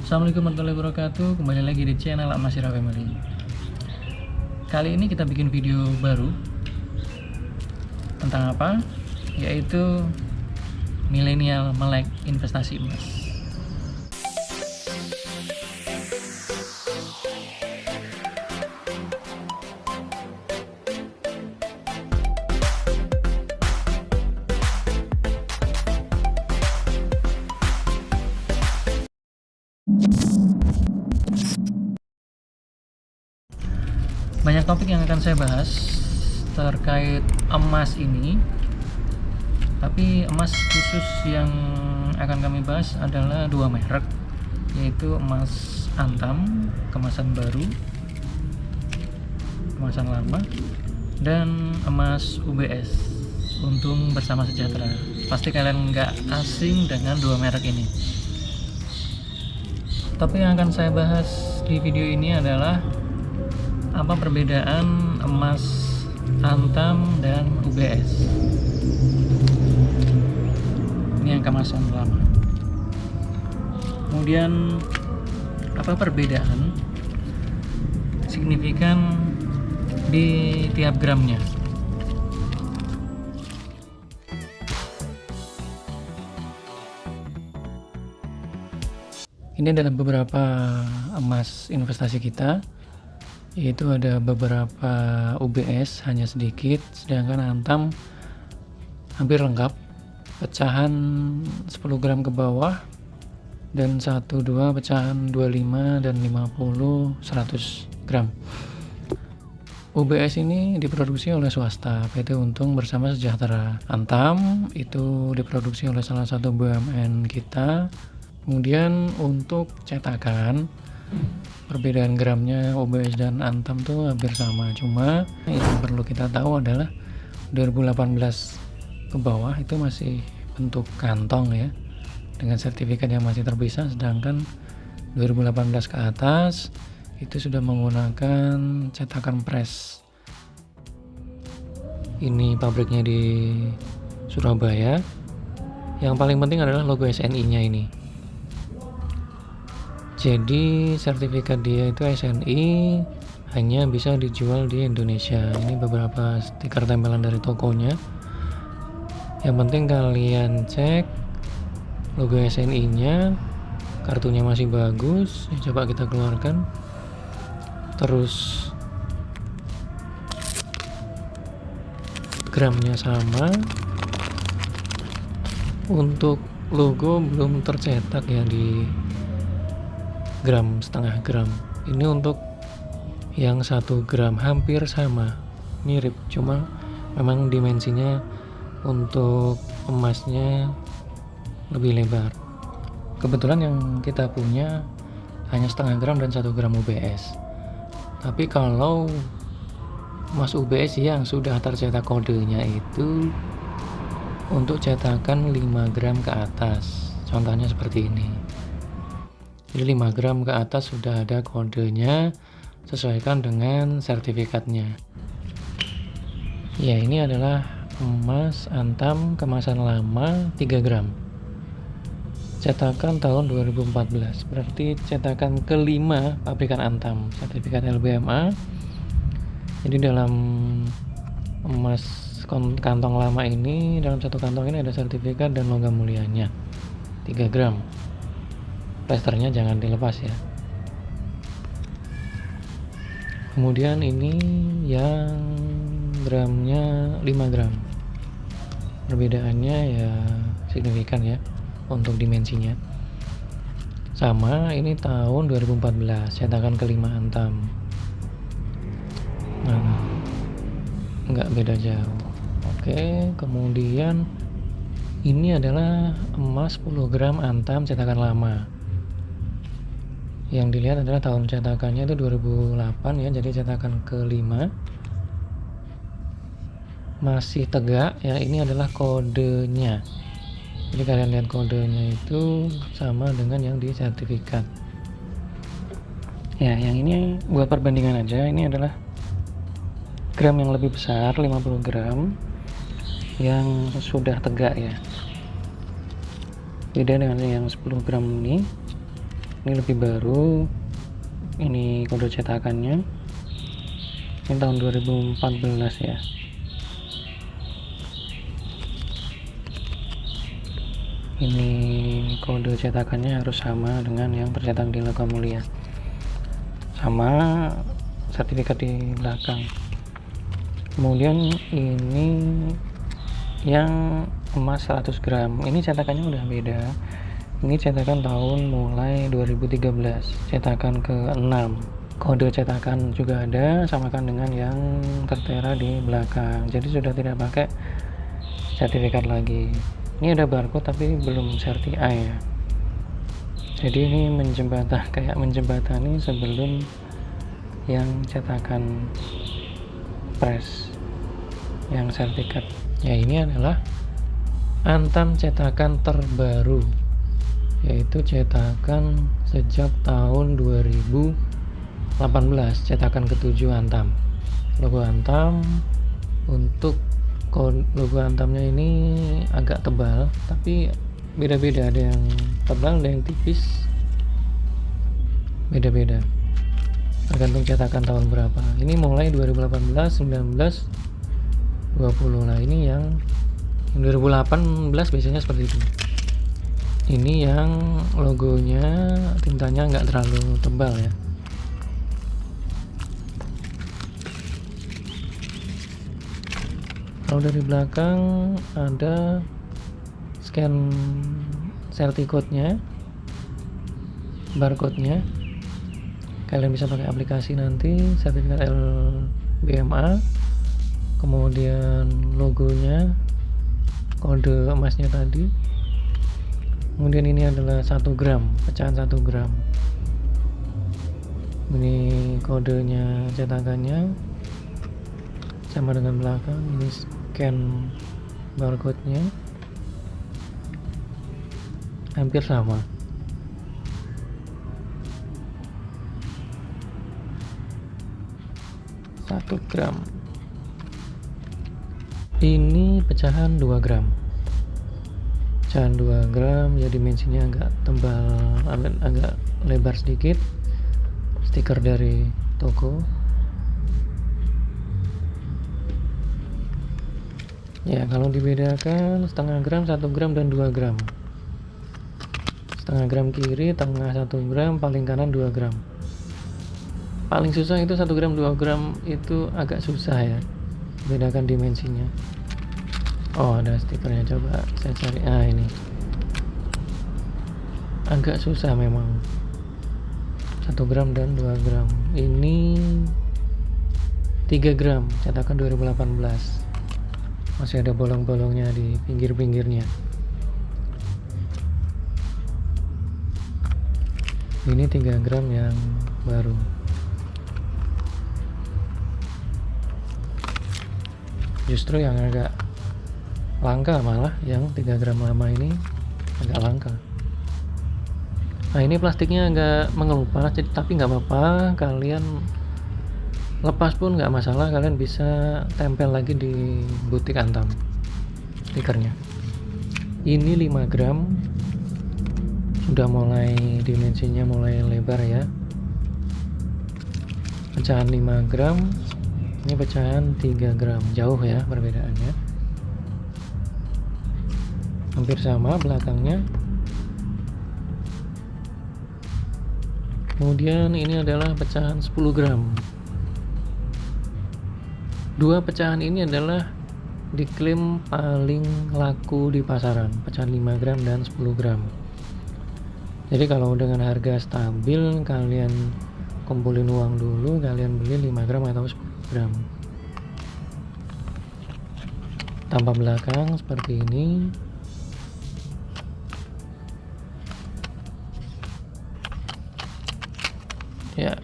Assalamualaikum warahmatullahi wabarakatuh. Kembali lagi di channel Amasira Family. Kali ini kita bikin video baru tentang apa? Yaitu milenial melek investasi emas. Banyak topik yang akan saya bahas terkait emas ini, tapi emas khusus yang akan kami bahas adalah dua merek, yaitu emas Antam kemasan baru, kemasan lama, dan emas UBS Untung Bersama Sejahtera. Pasti kalian nggak asing dengan dua merek ini. Topik yang akan saya bahas di video ini adalah apa perbedaan emas Antam dan UBS. Ini yang kemasan lama. Kemudian apa perbedaan signifikan di tiap gramnya. Ini adalah beberapa emas investasi kita, yaitu ada beberapa UBS hanya sedikit, sedangkan Antam hampir lengkap, pecahan 10 gram ke bawah, dan 1-2 pecahan 25 dan 50 100 gram. UBS ini diproduksi oleh swasta, PT Untung Bersama Sejahtera. Antam itu diproduksi oleh salah satu BUMN kita. Kemudian untuk cetakan, perbedaan gramnya UBS dan Antam tuh hampir sama, cuma yang perlu kita tahu adalah 2018 ke bawah itu masih bentuk kantong ya, dengan sertifikat yang masih terpisah, sedangkan 2018 ke atas itu sudah menggunakan cetakan press. Ini pabriknya di Surabaya. Yang paling penting adalah logo SNI-nya ini. Jadi sertifikat dia itu SNI, hanya bisa dijual di Indonesia. Ini beberapa stiker tempelan dari tokonya. Yang penting kalian cek logo SNI-nya, kartunya masih bagus. Coba kita keluarkan. Terus gramnya sama. Untuk logo belum tercetak ya di gram, setengah gram. Ini untuk yang 1 gram hampir sama, mirip, cuma memang dimensinya untuk emasnya lebih lebar. Kebetulan yang kita punya hanya setengah gram dan 1 gram UBS. Tapi kalau emas UBS yang sudah tercetak kodenya itu untuk cetakan 5 gram ke atas, contohnya seperti ini. Jadi 5 gram ke atas sudah ada kodenya, sesuaikan dengan sertifikatnya. Ya, ini adalah emas Antam kemasan lama 3 gram. Cetakan tahun 2014, berarti cetakan kelima pabrikan Antam, sertifikat LBMA. Jadi dalam emas kantong lama ini, dalam satu kantong ini ada sertifikat dan logam mulianya 3 gram. Plasternya jangan dilepas ya. Kemudian ini yang gramnya 5 gram. Perbedaannya ya signifikan ya untuk dimensinya. Sama, ini tahun 2014, cetakan kelima Antam. Nah, nggak beda jauh. Oke, kemudian ini adalah emas 10 gram Antam cetakan lama. Yang dilihat adalah tahun cetakannya itu 2008 ya, jadi cetakan kelima. Masih tegak ya, ini adalah kodenya. Jadi kalian lihat kodenya itu sama dengan yang di sertifikat. Ya, yang ini buat perbandingan aja, ini adalah gram yang lebih besar, 50 gram, yang sudah tegak ya. Beda dengan yang 10 gram ini. Ini lebih baru, ini kode cetakannya, ini tahun 2014 ya. Ini kode cetakannya harus sama dengan yang tercetak di Logam Mulia, sama sertifikat di belakang. Kemudian ini yang emas 100 gram, ini cetakannya udah beda. Ini cetakan tahun mulai 2013, cetakan ke-6. Kode cetakan juga ada, samakan dengan yang tertera di belakang. Jadi sudah tidak pakai sertifikat lagi. Ini ada barcode tapi belum serti A ya. Jadi ini kayak menjembatani sebelum yang cetakan press, yang sertifikat. Ya, ini adalah Antam cetakan terbaru, yaitu cetakan sejak tahun 2018, cetakan ke-7 Antam. Logo Antam, untuk logo Antamnya ini agak tebal, tapi beda-beda, ada yang tebal, ada yang tipis, beda-beda tergantung cetakan tahun berapa. Ini mulai 2018, 19, 20. Nah, ini yang 2018 biasanya seperti itu. Ini yang logonya tintanya nggak terlalu tebal ya. Kalau dari belakang ada scan sertifikatnya, barcode-nya. Kalian bisa pakai aplikasi nanti, sertifikat LBMA, kemudian logonya, kode emasnya tadi. Kemudian ini adalah 1 gram, pecahan 1 gram. Ini kodenya cetakannya sama dengan belakang. Ini scan barcode-nya, hampir sama. Satu gram. Ini pecahan 2 gram. Pecahan 2 gram, ya dimensinya agak tebal, agak lebar sedikit. Stiker dari toko. Ya, kalau dibedakan setengah gram, 1 gram, dan 2 gram. Setengah gram kiri, tengah 1 gram, paling kanan 2 gram. Paling susah itu 1 gram, 2 gram itu agak susah ya, bedakan dimensinya. Oh, ada stikernya, coba saya cari. Ini agak susah memang, 1 gram dan 2 gram. Ini 3 gram, cetakan 2018, masih ada bolong-bolongnya di pinggir-pinggirnya. Ini 3 gram yang baru. Justru yang agak langka malah yang 3 gram lama ini agak langka. Nah, ini plastiknya agak mengelupas, tapi nggak apa-apa, kalian lepas pun nggak masalah, kalian bisa tempel lagi di butik Antam stikernya. Ini 5 gram, sudah mulai dimensinya mulai lebar ya. Pecahan 5 gram, ini pecahan 3 gram, jauh ya perbedaannya, hampir sama belakangnya. Kemudian ini adalah pecahan 10 gram. Dua pecahan ini adalah diklaim paling laku di pasaran, pecahan 5 gram dan 10 gram. Jadi kalau dengan harga stabil, kalian kumpulin uang dulu, kalian beli 5 gram atau 10 gram. Tampak belakang seperti ini. Ya,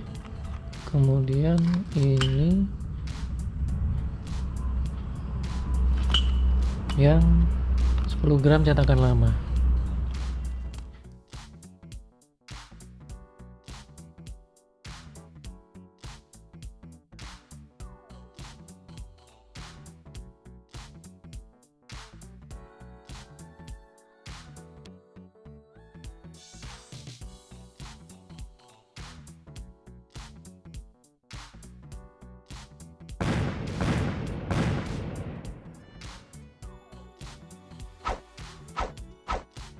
kemudian ini yang 10 gram cetakan lama.